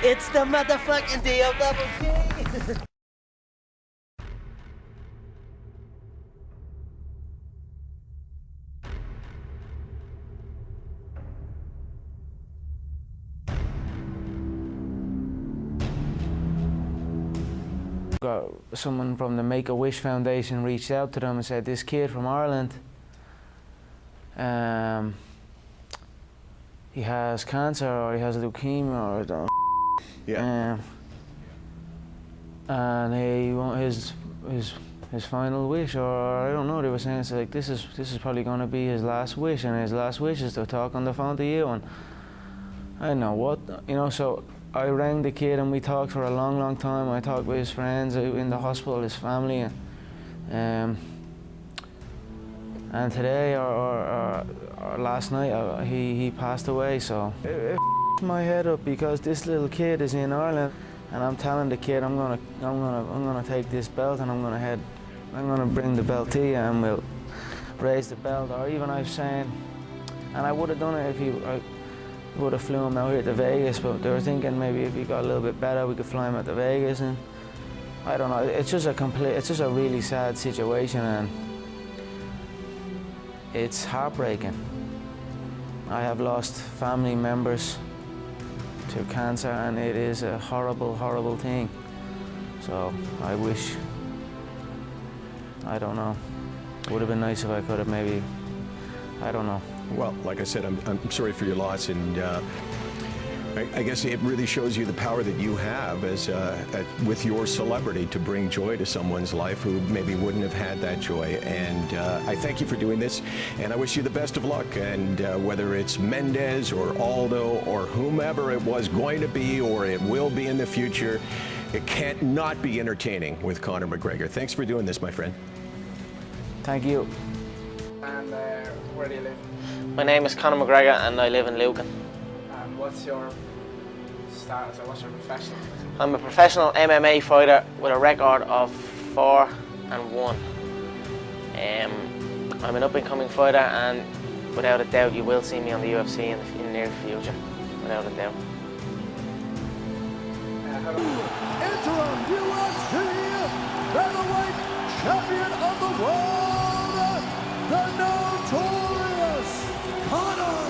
It's the motherfucking DOWG. Someone from the Make-A-Wish Foundation reached out to them and said, this kid from Ireland, he has cancer or he has leukemia or I don't know. Yeah. And he his final wish, or I don't know, they were saying it's like this is probably going to be his last wish, and his last wish is to talk on the phone to you. And I don't know what, you know, so I rang the kid and we talked for a long time. I talked with his friends in the hospital, his family, and today or last night he passed away. So it my head up because this little kid is in Ireland, and I'm telling the kid I'm gonna take this belt and I'm gonna bring the belt to you and we'll raise the belt. Or even I was saying, and I would have done it if I would have flew him out here to Vegas, but they were thinking maybe if he got a little bit better we could fly him out to Vegas, and I don't know, it's just a really sad situation, and it's heartbreaking. I have lost family members to cancer, and it is a horrible thing. So I wish, I don't know, it would have been nice if I could have maybe, I don't know. Well, like I said, I'm sorry for your loss, and I guess it really shows you the power that you have as with your celebrity to bring joy to someone's life who maybe wouldn't have had that joy. And I thank you for doing this, and I wish you the best of luck. And whether it's Mendez or Aldo or whomever it was going to be or it will be in the future, it can't not be entertaining with Conor McGregor. Thanks for doing this, my friend. Thank you. And where do you live? My name is Conor McGregor and I live in Lucan. And what's your status or what's your profession? I'm a professional MMA fighter with a record of 4-1. I'm an up-and-coming fighter, and without a doubt you will see me on the UFC in the near future, without a doubt. Interim UFC featherweight champion of the world, the notorious Conor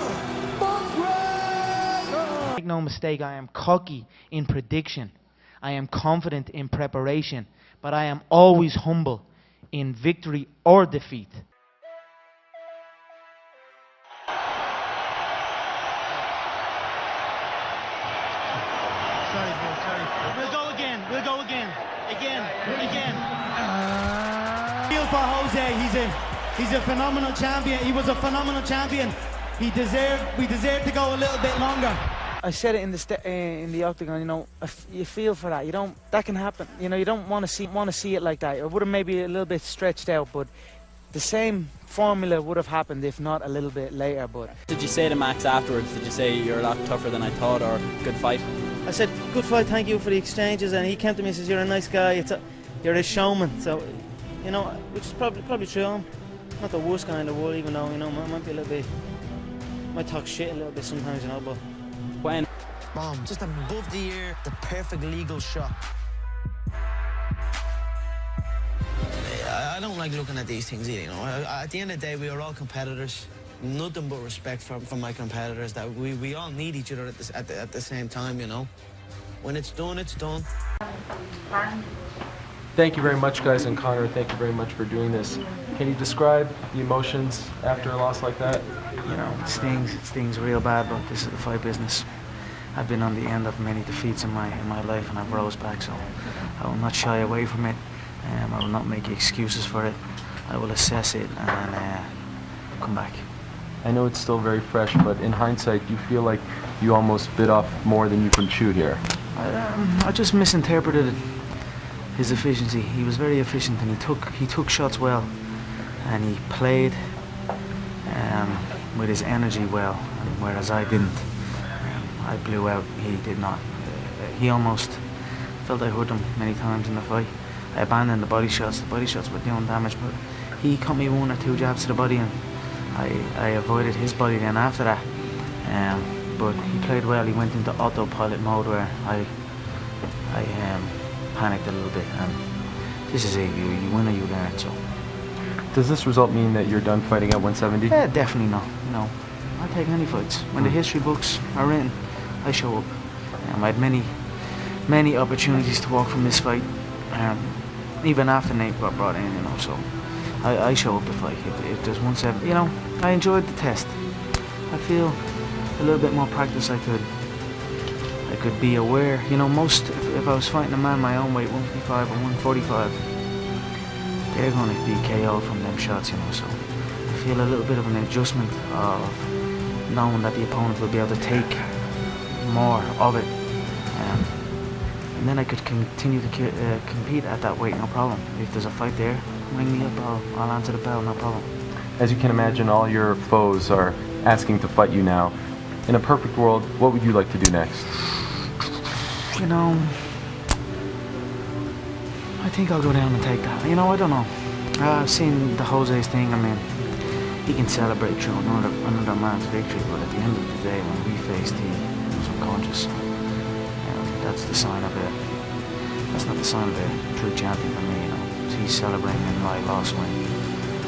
McGregor. Make no mistake, I am cocky in prediction. I am confident in preparation, but I am always humble in victory or defeat. Sorry, Bill, sorry. We'll go again. Feel for Jose, he's a phenomenal champion. He was a phenomenal champion. We deserved to go a little bit longer. I said it in the octagon, you know, you feel for that. That can happen. You know, you don't want to see it like that. It would have maybe a little bit stretched out, but the same formula would have happened if not a little bit later. But did you say to Max afterwards? Did you say you're a lot tougher than I thought, or good fight? I said, good fight, thank you for the exchanges, and he came to me and says, you're a nice guy, you're a showman. So, you know, which is probably true. I'm not the worst guy in the world, even though, you know, might be a little bit, might talk shit a little bit sometimes, you know, but when? Mom, just above the ear, the perfect legal shot. I don't like looking at these things either, you know. At the end of the day, we are all competitors. Nothing but respect from my competitors, that we all need each other at the same time, you know. When it's done, it's done. Thank you very much, guys, and Conor, thank you very much for doing this. Can you describe the emotions after a loss like that? you know, it stings real bad, but this is the fight business. I've been on the end of many defeats in my life, and I've rose back, so I will not shy away from it. I will not make excuses for it. I will assess it and come back. I know it's still very fresh, but in hindsight, do you feel like you almost bit off more than you can chew here? I just misinterpreted his efficiency. He was very efficient, and he took shots well, and he played with his energy well, whereas I didn't. I blew out. He did not. He almost felt I hurt him many times in the fight, I abandoned the body shots. The body shots were doing damage, but he cut me 1 or 2 jabs to the body, and I avoided his body then after that. But he played well. He went into autopilot mode where I panicked a little bit, and this is it. You win or you learn. So. Does this result mean that you're done fighting at 170? Yeah, definitely not. No, I'll take any fights. When the history books are written, I show up. I had many opportunities to walk from this fight, even after Nate got brought in, you know. So I show up to fight. If there's 170, you know, I enjoyed the test. I feel a little bit more practice. I could be aware. You know, if I was fighting a man my own weight, 155 or 145. They're going to be KO'd from them shots, you know, so I feel a little bit of an adjustment of knowing that the opponent will be able to take more of it, and then I could continue to compete at that weight, no problem. If there's a fight there, ring me up, I'll answer the bell, no problem. As you can imagine, all your foes are asking to fight you now. In a perfect world, what would you like to do next? You know, I think I'll go down and take that. You know, I don't know. I've seen the Jose's thing. I mean, he can celebrate through another man's victory, but at the end of the day, when we faced, he was unconscious. That's the sign of it. That's not the sign of a true champion for me. You know, he's celebrating in my loss when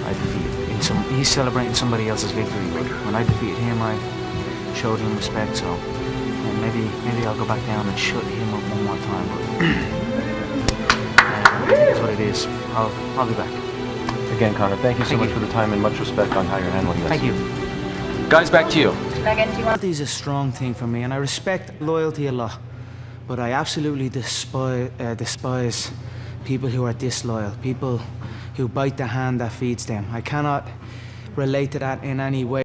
I defeated. He's celebrating somebody else's victory. But when I defeated him, I showed him respect. So, and maybe I'll go back down and shut him up one more time. But it's what it is. I'll be back. Again, Conor, thank you so much for the time and much respect on how you're handling this. Thank you. Guys, back to you. Loyalty is a strong thing for me, and I respect loyalty a lot. But I absolutely despise people who are disloyal, people who bite the hand that feeds them. I cannot relate to that in any way.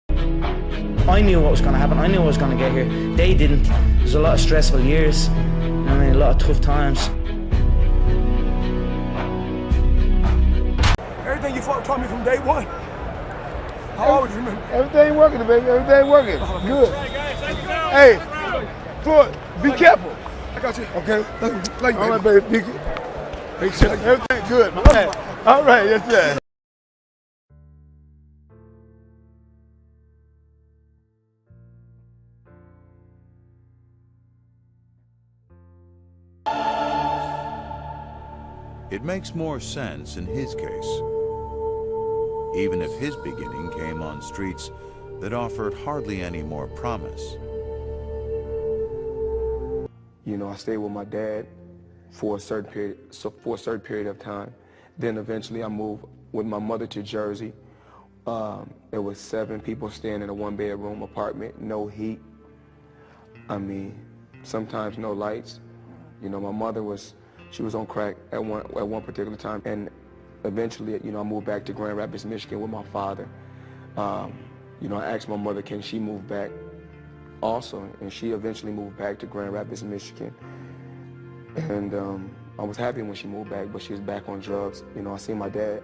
I knew what was going to happen. I knew I was going to get here. They didn't. There's a lot of stressful years. I mean, a lot of tough times. Everything you taught me from day one. I always remember. Everything working, baby. Everything working. Good. Hey, Floyd, be careful. I got you. Okay. Thank you, all right, baby. Everything good. All right, yes, sir. It makes more sense in his case, even if his beginning came on streets that offered hardly any more promise. You know, I stayed with my dad for a certain period of time. Then eventually I moved with my mother to Jersey. There was 7 people staying in a 1-bedroom apartment, no heat. I mean, sometimes no lights. You know, my mother she was on crack at one particular time, and eventually, you know, I moved back to Grand Rapids, Michigan with my father. You know, I asked my mother, can she move back also, and she eventually moved back to Grand Rapids, Michigan. And I was happy when she moved back, but she was back on drugs. You know, I seen my dad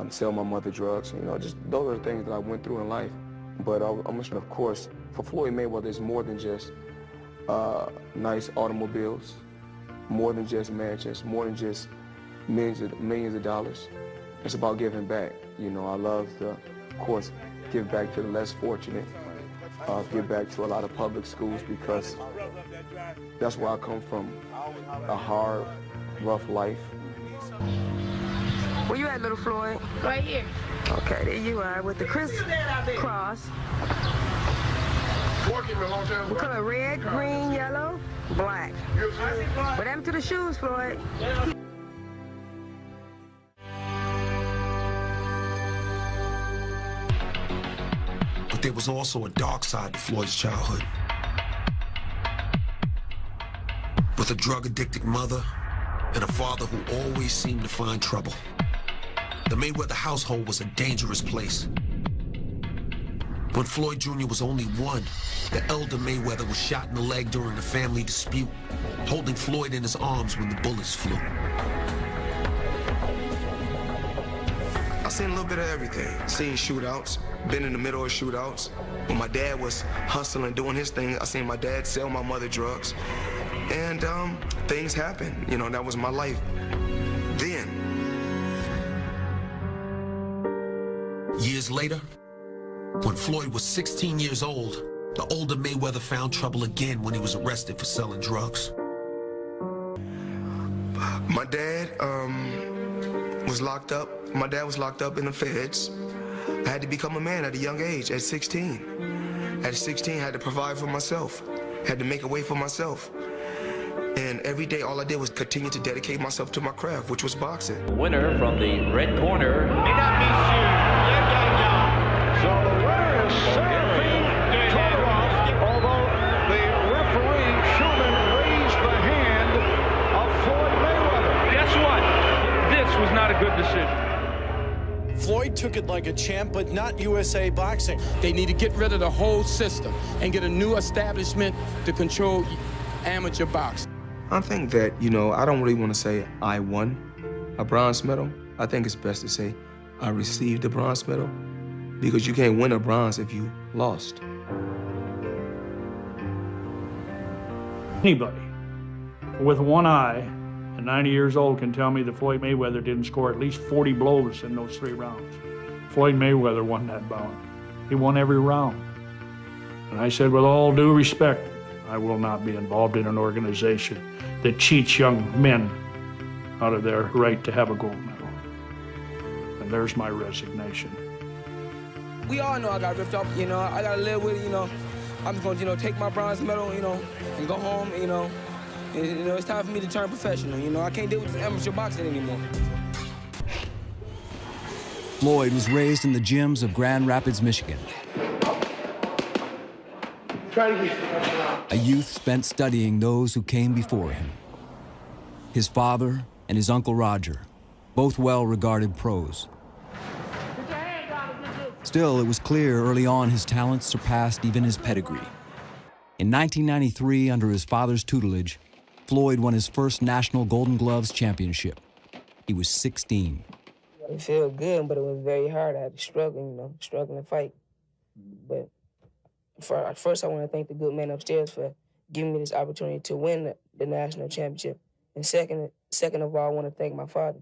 sell my mother drugs. You know, just those are the things that I went through in life. But of course, for Floyd Mayweather, it's more than just nice automobiles, more than just mansions, more than just millions of dollars. It's about giving back. You know, I love to, of course, give back to the less fortunate, give back to a lot of public schools, because that's where I come from, a hard, rough life. Where you at, little Floyd? Right here. Okay, there you are with the crisscross. What color? Red, green, yellow, black. What happened to the shoes, Floyd? But there was also a dark side to Floyd's childhood. With a drug-addicted mother and a father who always seemed to find trouble. The Mayweather household was a dangerous place. When Floyd Jr. was only 1, the elder Mayweather was shot in the leg during a family dispute, holding Floyd in his arms when the bullets flew. I seen a little bit of everything. Seen shootouts, been in the middle of shootouts. When my dad was hustling, doing his thing, I seen my dad sell my mother drugs. And things happen. You know, that was my life then. Years later, when Floyd was 16 years old, the older Mayweather found trouble again when he was arrested for selling drugs. My dad was locked up. My dad was locked up in the feds. I had to become a man at a young age, at 16. At 16, I had to provide for myself. Had to make a way for myself. And every day, all I did was continue to dedicate myself to my craft, which was boxing. Winner from the red corner. So the winner is Conor, although the referee, Schumann, raised the hand of Floyd Mayweather. Guess what? This was not a good decision. Floyd took it like a champ, but not USA Boxing. They need to get rid of the whole system and get a new establishment to control amateur boxing. I think that, you know, I don't really want to say I won a bronze medal. I think it's best to say I received a bronze medal, because you can't win a bronze if you lost. Anybody with one eye at 90 years old can tell me that Floyd Mayweather didn't score at least 40 blows in those 3 rounds. Floyd Mayweather won that bout. He won every round. And I said, with all due respect, I will not be involved in an organization that cheats young men out of their right to have a gold medal. And there's my resignation. We all know I got ripped off, you know, I gotta live with it, you know. I'm just gonna, you know, take my bronze medal, you know, and go home, you know. And, you know, it's time for me to turn professional, you know. I can't deal with this amateur boxing anymore. Floyd was raised in the gyms of Grand Rapids, Michigan. A youth spent studying those who came before him. His father and his uncle Roger, both well-regarded pros. Still, it was clear early on his talents surpassed even his pedigree. In 1993, under his father's tutelage, Floyd won his first National Golden Gloves championship. He was 16. It felt good, but it was very hard. I had to struggle, you know, struggle and fight. But first, I want to thank the good man upstairs for giving me this opportunity to win the national championship. And second of all, I want to thank my father.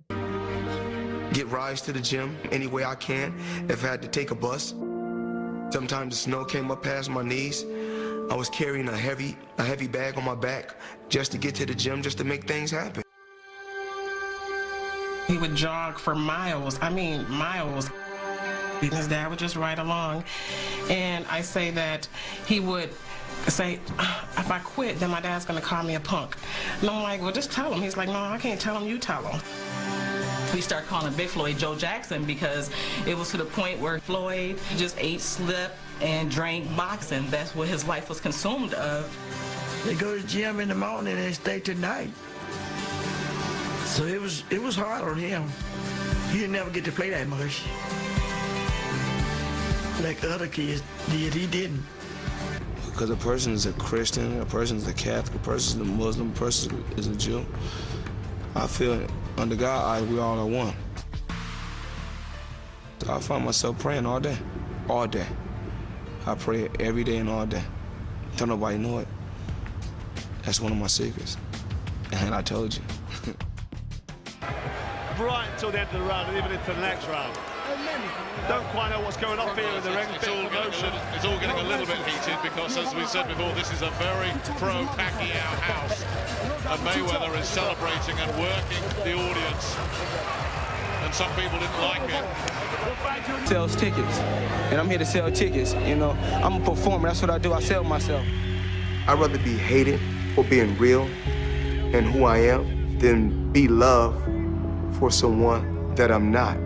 Get rides to the gym any way I can. If I had to take a bus, sometimes the snow came up past my knees. I was carrying a heavy bag on my back just to get to the gym, just to make things happen. He would jog for miles, miles. His dad would just ride along. And I say that he would say, if I quit, then my dad's gonna call me a punk. And I'm like, well, just tell him. He's like, no, I can't tell him, you tell him. We started calling Big Floyd Joe Jackson because it was to the point where Floyd just ate, slept, and drank boxing. That's what his life was consumed of. They go to the gym in the morning and stay till night. So it was hard on him. He didn't ever get to play that much. Like the other kids did, he didn't. Because a person is a Christian, a person is a Catholic, a person is a Muslim, a person is a Jew. I feel under God, we all are one. So I find myself praying all day, all day. I pray every day and all day. Don't nobody know it. That's one of my secrets. And I told you. Right until the end of the round, and even into the next round. Don't quite know what's going on here in the ring. It's all getting a little bit heated because, as we said before, this is a very pro-Pacquiao house. And Mayweather is celebrating and working the audience. And some people didn't like it. Sells tickets, and I'm here to sell tickets. You know, I'm a performer. That's what I do. I sell myself. I'd rather be hated for being real and who I am than be loved for someone that I'm not.